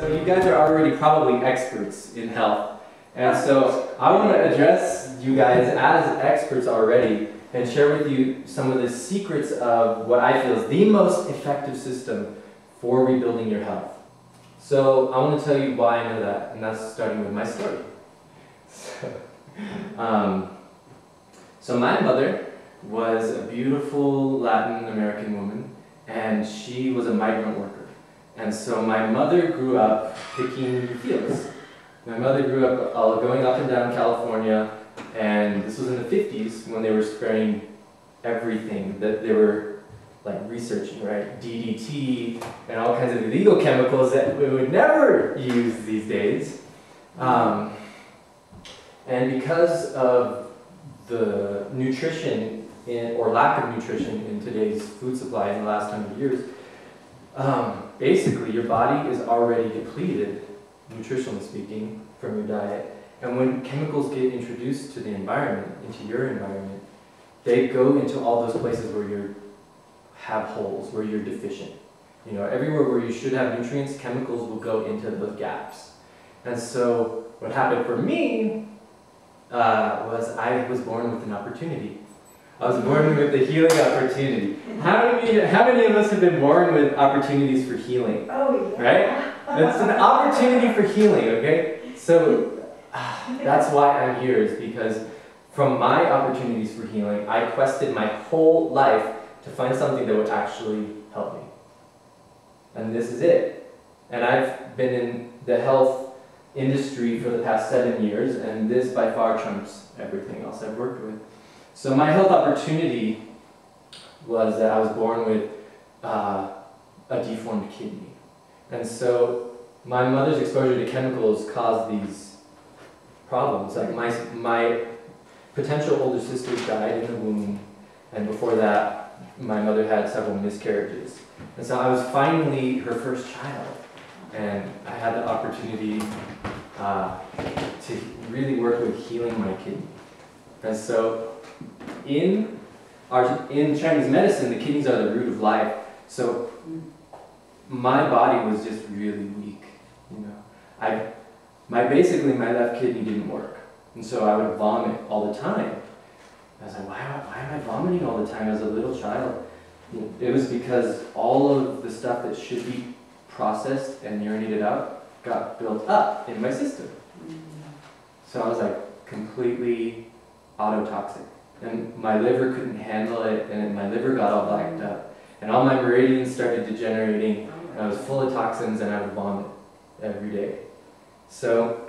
So you guys are already probably experts in health. And so I want to address you guys as experts already and share with you some of the secrets of what I feel is the most effective system for rebuilding your health. So I want to tell you why I know that, and that's starting with my story. So my mother was a beautiful Latin American woman, and she was a migrant worker. And so my mother grew up picking fields. My mother grew up going up and down California, and this was in the 50s when they were spraying everything that they were like researching, right? DDT and all kinds of illegal chemicals that we would never use these days. And because of the nutrition or lack of nutrition in today's food supply in the last 100 years, basically your body is already depleted, nutritionally speaking, from your diet. And when chemicals get introduced to the environment, into your environment, they go into all those places where you have holes, where you're deficient. You know, everywhere where you should have nutrients, chemicals will go into those gaps. And so what happened for me was I was born with an opportunity. I was born with the healing opportunity. How many of us have been born with opportunities for healing? Oh, yeah. Right? That's an opportunity for healing, okay? So that's why I'm here, is because from my opportunities for healing, I quested my whole life to find something that would actually help me. And this is it. And I've been in the health industry for the past 7 years, and this by far trumps everything else I've worked with. So my health opportunity was that I was born with a deformed kidney. And so my mother's exposure to chemicals caused these problems. Like my potential older sister died in the womb, and before that, my mother had several miscarriages. And so I was finally her first child, and I had the opportunity to really work with healing my kidney. And so in Chinese medicine, the kidneys are the root of life. So my body was just really weak. You know, basically my left kidney didn't work, and so I would vomit all the time. I was like, why am I vomiting all the time as a little child? It was because all of the stuff that should be processed and urinated out got built up in my system. So I was like completely autotoxic, and my liver couldn't handle it, and my liver got all blacked up, and all my meridians started degenerating, and I was full of toxins, and I would vomit every day. So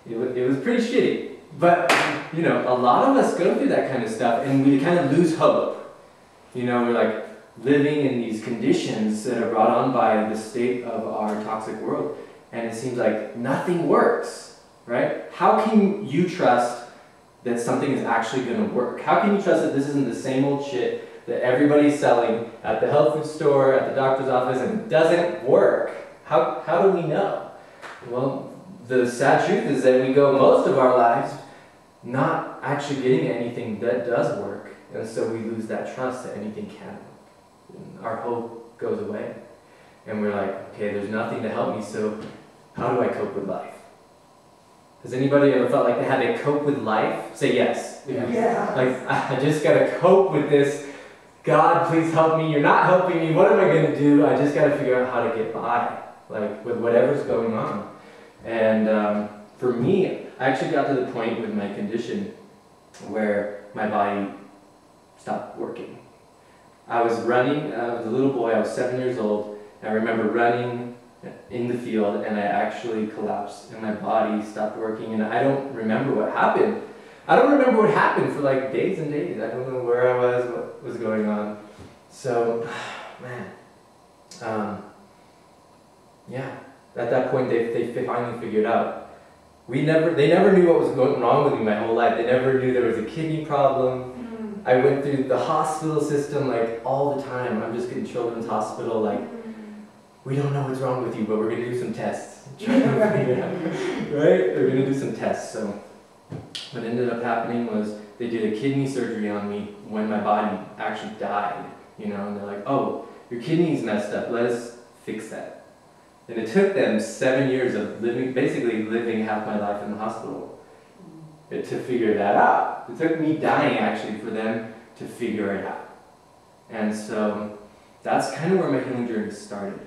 it was pretty shitty. But you know, a lot of us go through that kind of stuff, and we kind of lose hope. You know, we're like living in these conditions that are brought on by the state of our toxic world, and it seems like nothing works, right? How can you trust that something is actually going to work? How can you trust that this isn't the same old shit that everybody's selling at the health food store, at the doctor's office, and it doesn't work? How do we know? Well, the sad truth is that we go most of our lives not actually getting anything that does work, and so we lose that trust that anything can work. And our hope goes away, and we're like, okay, there's nothing to help me, so how do I cope with life? Has anybody ever felt like they had to cope with life? Say yes. Yeah. Like, I just gotta cope with this. God, please help me. You're not helping me. What am I gonna do? I just gotta figure out how to get by, like with whatever's going on. And for me, I actually got to the point with my condition where my body stopped working. I was running, I was a little boy, I was 7 years old, and I remember running in the field, and I actually collapsed, and my body stopped working, and I don't remember what happened. I don't remember what happened for like days and days. I don't know where I was, what was going on. So, man, yeah, at that point they finally figured out. They never knew what was going wrong with me my whole life. They never knew there was a kidney problem. I went through the hospital system like all the time. I'm just in children's hospital, like, we don't know what's wrong with you, but we're going to do some tests. Right? We're going to do some tests. So what ended up happening was they did a kidney surgery on me when my body actually died, you know, and they're like, oh, your kidney's messed up, let us fix that. And it took them 7 years of living, basically living half my life in the hospital to figure that out. It took me dying actually for them to figure it out. And so that's kind of where my healing journey started.